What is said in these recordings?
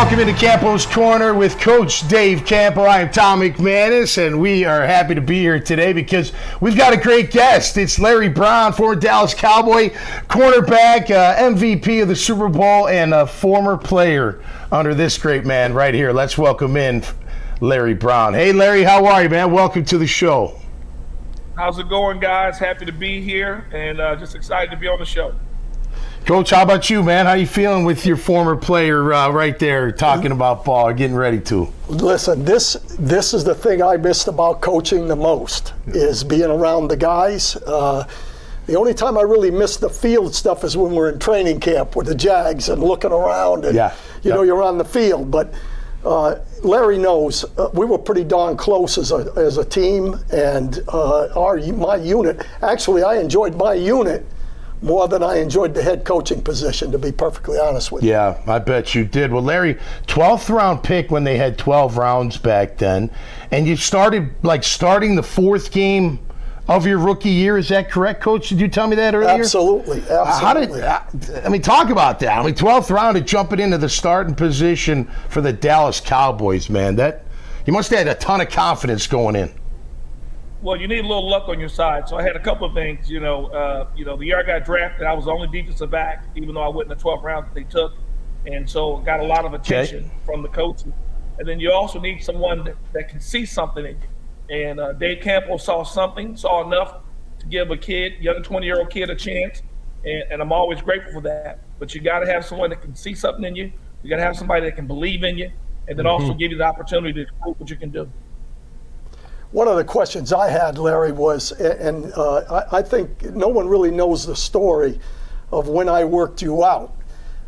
Welcome into Campo's Corner with Coach Dave Campo. I am Tom McManus, and we are happy to be here today because we've got a great guest. It's Larry Brown, former Dallas Cowboy, cornerback, MVP of the Super Bowl, and a former player under this great man right here. Let's welcome in Larry Brown. Hey, Larry, how are you, man? Welcome to the show. How's it going, guys? Happy to be here and just excited to be on the show. Coach, how about you, man? How you feeling with your former player right there talking about ball, getting ready to? Listen, this is the thing I missed about coaching the most, is being around the guys. The only time I really miss the field stuff is when we're in training camp with the Jags and looking around and, know, you're on the field. But Larry knows we were pretty darn close as a team, and my unit, actually I enjoyed my unit more than I enjoyed the head coaching position, to be perfectly honest with you. Yeah, I bet you did. Well, Larry, 12th round pick when they had 12 rounds back then, and you starting the fourth game of your rookie year. Is that correct, Coach? Did you tell me that earlier? Absolutely. Talk about that. 12th round and jumping into the starting position for the Dallas Cowboys, man. You must have had a ton of confidence going in. Well, you need a little luck on your side. So I had a couple of things. The year I got drafted, I was the only defensive back, even though I went in the 12th round that they took, and so got a lot of attention from the coaches. And then you also need someone that can see something in you. And Dave Campo saw enough to give a young 20-year-old kid a chance, and I'm always grateful for that. But you got to have someone that can see something in you. You got to have somebody that can believe in you, and then also give you the opportunity to prove what you can do. One of the questions I had, Larry, was, and I think no one really knows the story of when I worked you out,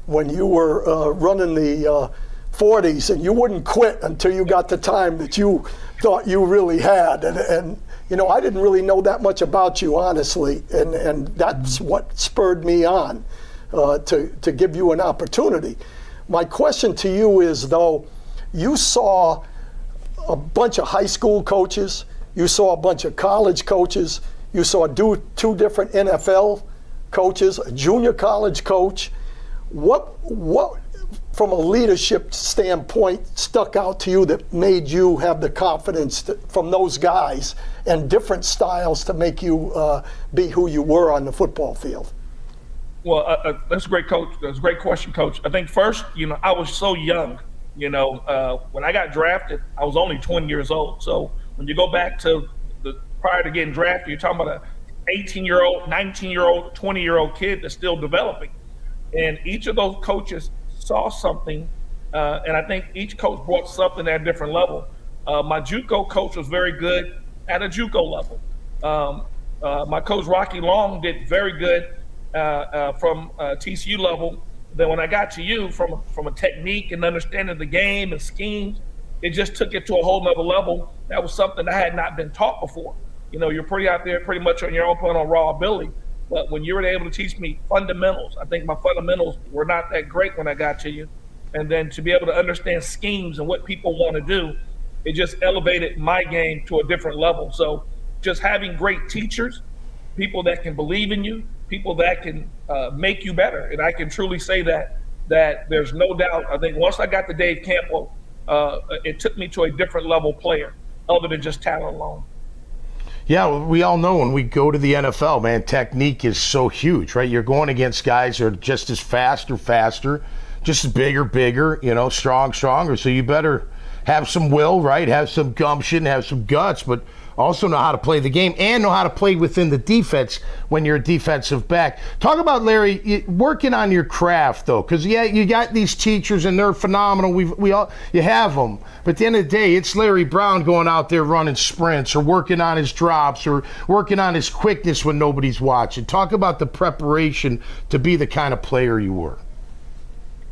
when you were running the 40s and you wouldn't quit until you got the time that you thought you really had. And I didn't really know that much about you, honestly, and that's what spurred me on to give you an opportunity. My question to you is, though, you saw a bunch of high school coaches, you saw a bunch of college coaches, you saw two different NFL coaches, a junior college coach. What from a leadership standpoint stuck out to you that made you have the confidence from those guys and different styles to make you be who you were on the football field? Well, that's a great coach. That's a great question, Coach. I think first, I was so young. When I got drafted, I was only 20 years old. So when you go back to prior to getting drafted, you're talking about an 18-year-old, 19-year-old, 20-year-old kid that's still developing. And each of those coaches saw something, and I think each coach brought something at a different level. My JUCO coach was very good at a JUCO level. My coach, Rocky Long, did very good from TCU level. Then when I got to you, from a technique and understanding the game and schemes, it just took it to a whole nother level. That was something I had not been taught before. You're pretty out there pretty much on your own, playing on raw ability. But when you were able to teach me fundamentals, I think my fundamentals were not that great when I got to you. And then to be able to understand schemes and what people want to do, it just elevated my game to a different level. So just having great teachers, people that can believe in you, people that can make you better. And I can truly say that there's no doubt. I think once I got to Dave Campo, it took me to a different level player other than just talent alone. Yeah, well, we all know when we go to the NFL, man, technique is so huge, right? You're going against guys who are just as fast or faster, just as bigger, stronger. So you better have some will, right? Have some gumption, have some guts, but also know how to play the game and know how to play within the defense when you're a defensive back. Talk about, Larry, working on your craft, though, because, you got these teachers, and they're phenomenal. You have them. But at the end of the day, it's Larry Brown going out there running sprints or working on his drops or working on his quickness when nobody's watching. Talk about the preparation to be the kind of player you were.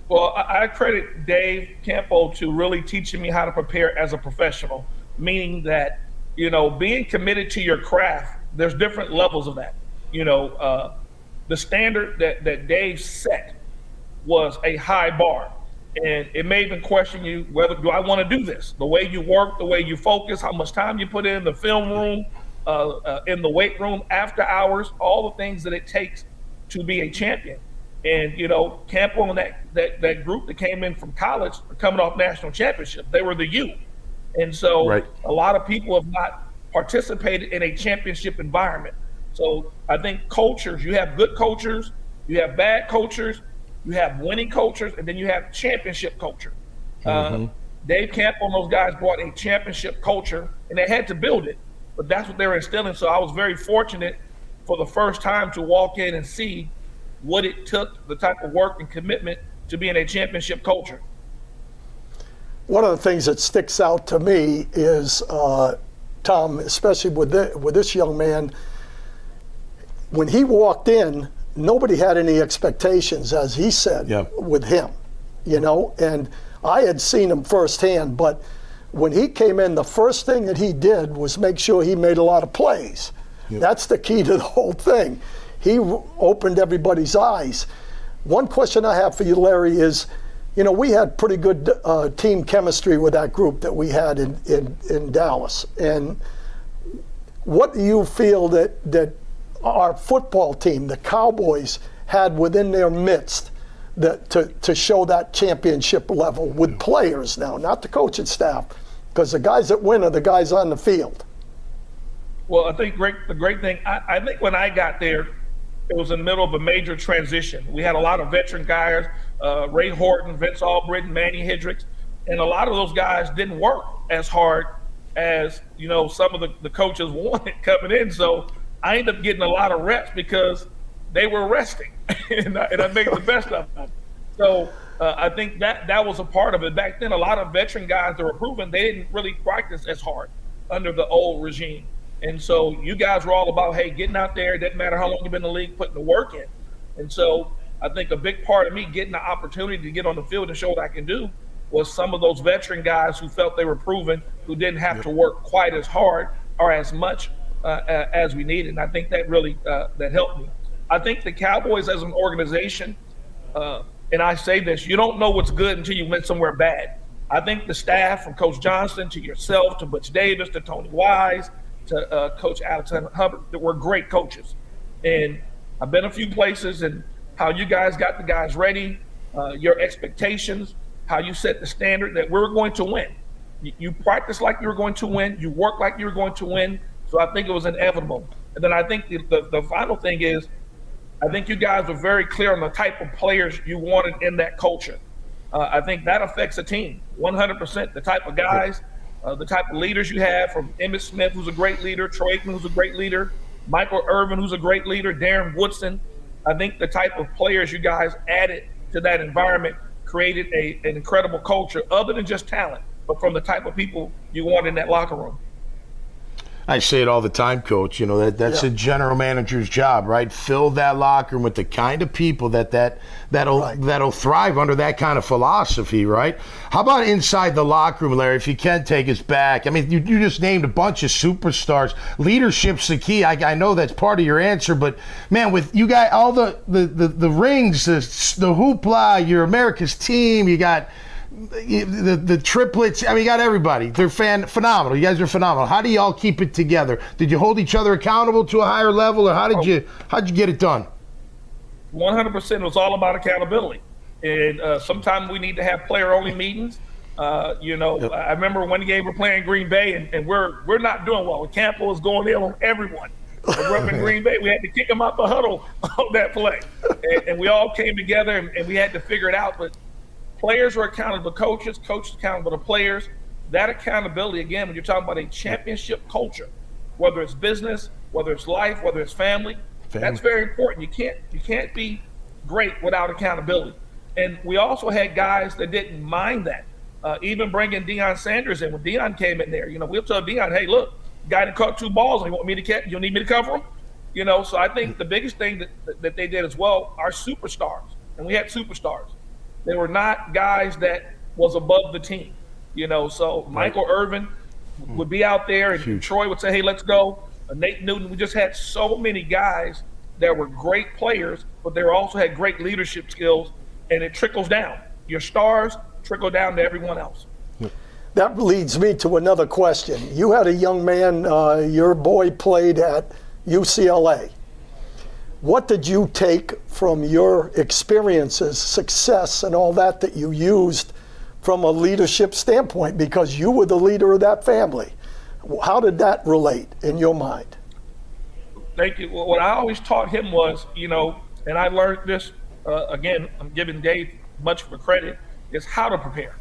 Well, I credit Dave Campo to really teaching me how to prepare as a professional, meaning that being committed to your craft, there's different levels of that. The standard that Dave set was a high bar. And it may even question you whether, do I want to do this? The way you work, the way you focus, how much time you put in the film room, in the weight room, after hours, all the things that it takes to be a champion. And, Campo and that group that came in from college are coming off national championship. They were the U. And so a lot of people have not participated in a championship environment. So I think cultures, you have good cultures, you have bad cultures, you have winning cultures, and then you have championship culture. Dave Campo and those guys brought a championship culture, and they had to build it. But that's what they were instilling. So I was very fortunate for the first time to walk in and see what it took, the type of work and commitment to be in a championship culture. One of the things that sticks out to me is, Tom, especially with this young man, when he walked in, nobody had any expectations, as he said, with him, and I had seen him firsthand, but when he came in, the first thing that he did was make sure he made a lot of plays. That's the key to the whole thing. He opened everybody's eyes. One question I have for you, Larry, is, we had pretty good team chemistry with that group that we had in Dallas. And what do you feel that our football team, the Cowboys, had within their midst to show that championship level with players now, not the coaching staff, because the guys that win are the guys on the field? Well, I think the great thing, I think when I got there, it was in the middle of a major transition. We had a lot of veteran guys, Ray Horton, Vince Albritton, Manny Hendricks, and a lot of those guys didn't work as hard as, some of the coaches wanted coming in. So I ended up getting a lot of reps because they were resting, and I made the best of them. So I think that was a part of it. Back then, a lot of veteran guys that were proven, they didn't really practice as hard under the old regime. And so you guys were all about, hey, getting out there, it doesn't matter how long you've been in the league, putting the work in. And so I think a big part of me getting the opportunity to get on the field and show what I can do was some of those veteran guys who felt they were proven, who didn't have to work quite as hard or as much as we needed. And I think that really that helped me. I think the Cowboys as an organization, and I say this, you don't know what's good until you went somewhere bad. I think the staff, from Coach Johnston to yourself to Butch Davis to Tony Wise to Coach Alexander Hubbard, that were great coaches. And I've been a few places, and how you guys got the guys ready, your expectations, how you set the standard that we're going to win. You practice like you were going to win. You work like you were going to win. So I think it was inevitable. And then I think the final thing is, I think you guys were very clear on the type of players you wanted in that culture. I think that affects a team 100%. The type of guys, the type of leaders you have, from Emmitt Smith, who's a great leader, Troy Aikman, who's a great leader, Michael Irvin, who's a great leader, Darren Woodson. I think the type of players you guys added to that environment created an incredible culture, other than just talent, but from the type of people you want in that locker room. I say it all the time, Coach. That's a general manager's job, right? Fill that locker room with the kind of people that'll thrive under that kind of philosophy, right? How about inside the locker room, Larry? If you can take us back, I mean, you just named a bunch of superstars. Leadership's the key. I know that's part of your answer, but man, with you got all the rings, the hoopla, your America's team, you got the triplets. I mean, you got everybody. They're phenomenal. You guys are phenomenal. How do y'all keep it together? Did you hold each other accountable to a higher level, or how'd you get it done? 100%. It was all about accountability. And sometimes we need to have player-only meetings. I remember one game we're playing Green Bay, and we're not doing well. Campo was going in on everyone. We're up in Green Bay. We had to kick them out the huddle on that play. And we all came together, and we had to figure it out. But players were accountable to coaches accountable to players. That accountability, again, when you're talking about a championship culture, whether it's business, whether it's life, whether it's family, that's very important. You can't be great without accountability. And we also had guys that didn't mind that. Even bringing Deion Sanders in, when Deion came in there, we'll tell Deion, hey, look, guy that caught 2 balls, you want me to catch? You need me to cover him? So I think the biggest thing that they did as well are superstars, and we had superstars. They were not guys that was above the team, So Michael Irvin would be out there, and Troy would say, hey, let's go. Nate Newton. We just had so many guys that were great players, but they also had great leadership skills, and it trickles down. Your stars trickle down to everyone else. That leads me to another question. You had a young man, your boy played at UCLA. What did you take from your experiences, success, and all that you used from a leadership standpoint? Because you were the leader of that family. How did that relate in your mind? Thank you. Well, what I always taught him was, and I learned this, again, I'm giving Dave much of the credit, is how to prepare.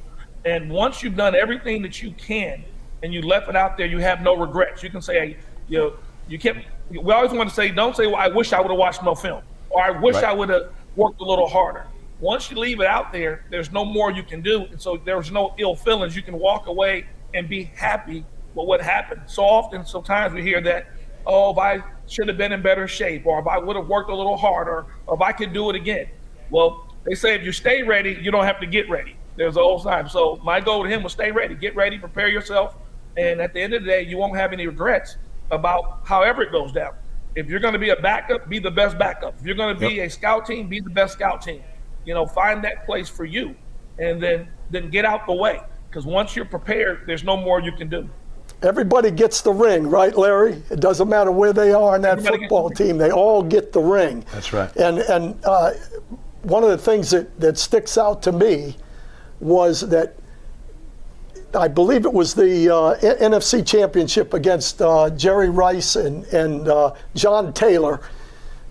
And once you've done everything that you can and you left it out there, you have no regrets. You can say, hey, you can't. We always want to say, don't say, well, I wish I would have watched more film, or I wish I would have worked a little harder. Once you leave it out there, there's no more you can do. And so there's no ill feelings. You can walk away and be happy with what happened. So often, sometimes we hear that, oh, if I should have been in better shape, or if I would have worked a little harder, or if I could do it again. Well, they say if you stay ready, you don't have to get ready. There's an old time. So my goal to him was stay ready, get ready, prepare yourself. And at the end of the day, you won't have any regrets about however it goes down. If you're going to be a backup, be the best backup. If you're going to be a scout team, be the best scout team. Find that place for you, and then get out the way. Because once you're prepared, there's no more you can do. Everybody gets the ring, right, Larry? It doesn't matter where they are in that football team. They all get the ring. That's right. And one of the things that sticks out to me was that I believe it was the NFC Championship against Jerry Rice and John Taylor.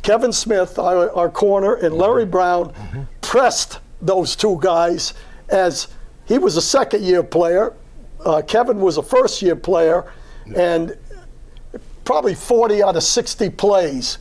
Kevin Smith, our corner, and Larry Brown pressed those two guys as he was a second-year player. Kevin was a first-year player, and probably 40 out of 60 plays,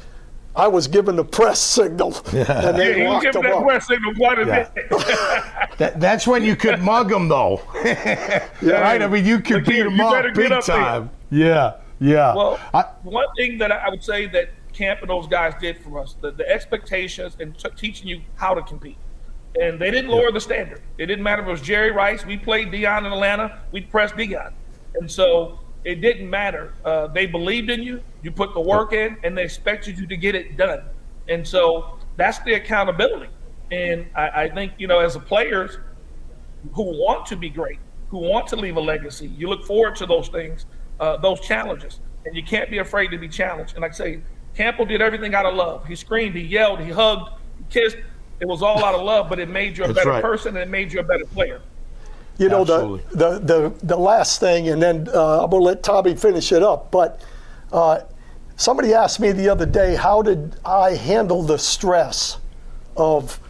I was given the press signal, and they locked him up. Press signal quite a bit. That's when you could mug them, though. Right? I mean, you could beat them up big time. Yeah. Well, one thing that I would say that Camp and those guys did for us, the expectations and teaching you how to compete. And they didn't lower the standard. It didn't matter if it was Jerry Rice. We played Deion in Atlanta. We'd press Deion. And so it didn't matter. They believed in you. You put the work in, and they expected you to get it done. And so that's the accountability. And I think, as a players who want to be great, who want to leave a legacy, you look forward to those things, those challenges. And you can't be afraid to be challenged. And like I say, Campo did everything out of love. He screamed, he yelled, he hugged, he kissed. It was all out of love, but it made you a better person, and it made you a better player. The last thing, and then I'm going to let Tommy finish it up, but somebody asked me the other day, how did I handle the stress of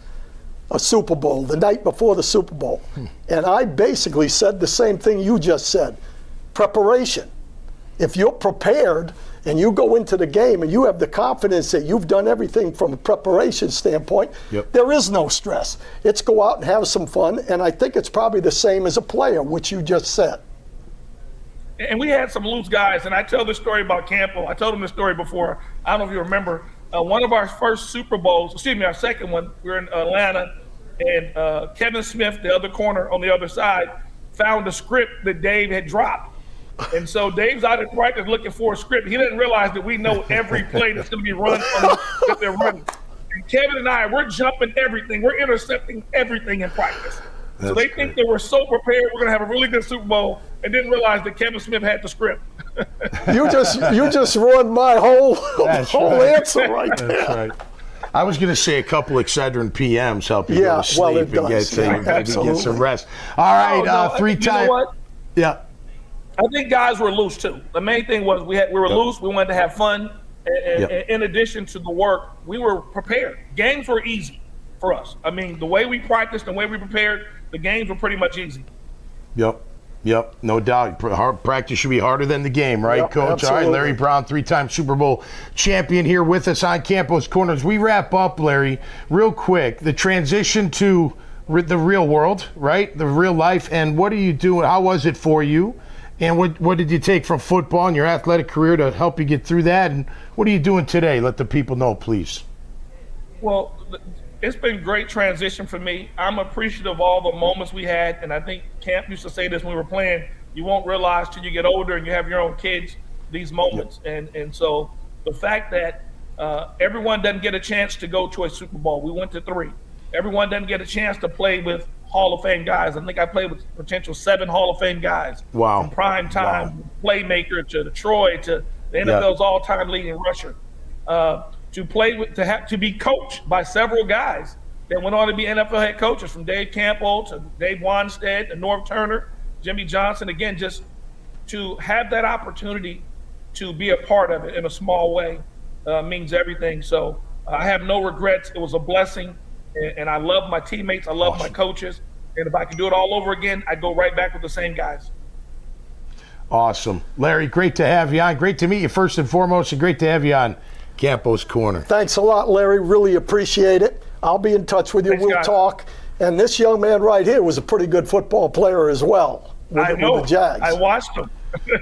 a Super Bowl, the night before the Super Bowl? And I basically said the same thing you just said, preparation. If you're prepared and you go into the game and you have the confidence that you've done everything from a preparation standpoint, there is no stress. It's go out and have some fun, and I think it's probably the same as a player, which you just said. And we had some loose guys, and I tell this story about Campo. I told him this story before. I don't know if you remember. One of our first Super Bowls, our second one, we were in Atlanta, and Kevin Smith, the other corner on the other side, found a script that Dave had dropped. And so Dave's out in practice looking for a script. He didn't realize that we know every play that's going to be run that they're running. And Kevin and I, we're jumping everything. We're intercepting everything in practice. So they think that we're so prepared, we're going to have a really good Super Bowl, and didn't realize that Kevin Smith had the script. You just ruined my whole answer right there. That's right. I was going to say a couple Excedrin PMs help you go to sleep and get some rest. All right, 3 times. You know what? Yeah. I think guys were loose too. The main thing was we were loose. We wanted to have fun, and in addition to the work, we were prepared. Games were easy for us. I mean, the way we practiced, the way we prepared, the games were pretty much easy. Yep, no doubt. Practice should be harder than the game, right, Coach? Absolutely. All right, Larry Brown, 3-time Super Bowl champion here with us on Campo's Corners. We wrap up, Larry, real quick, the transition to the real world, right, the real life, and what are you doing? How was it for you? And what did you take from football and your athletic career to help you get through that? And what are you doing today? Let the people know, please. Well, it's been great transition for me. I'm appreciative of all the moments we had. And I think Camp used to say this when we were playing, you won't realize till you get older and you have your own kids, these moments. And so the fact that everyone doesn't get a chance to go to a Super Bowl. We went to 3. Everyone doesn't get a chance to play with Hall of Fame guys. I think I played with potential 7 Hall of Fame guys. Wow. From prime time playmaker to Troy to the NFL's all-time leading rusher. to play with, to be coached by several guys that went on to be NFL head coaches, from Dave Campo to Dave Wanstead to Norv Turner, Jimmy Johnson. Again, just to have that opportunity to be a part of it in a small way means everything. So I have no regrets. It was a blessing, and I love my teammates. I love my coaches. And if I could do it all over again, I'd go right back with the same guys. Awesome. Larry, great to have you on. Great to meet you first and foremost, and great to have you on Campo's Corner. Thanks a lot, Larry. Really appreciate it. I'll be in touch with you. Thanks, we'll guys. talk. And this young man right here was a pretty good football player as well with the Jags. I watched him.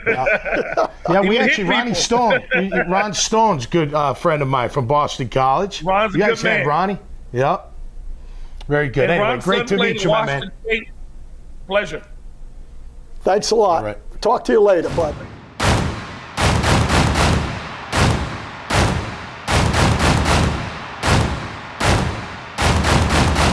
Yeah, we actually, Ronnie Stone. Ron Stone's a good friend of mine from Boston College. Ron's a you good guys had man. Ronnie? Yep. Very good. And Anyway, Ron's great son to played meet in you, my Washington man. State. Pleasure. Thanks a lot. All right. Talk to you later, bud.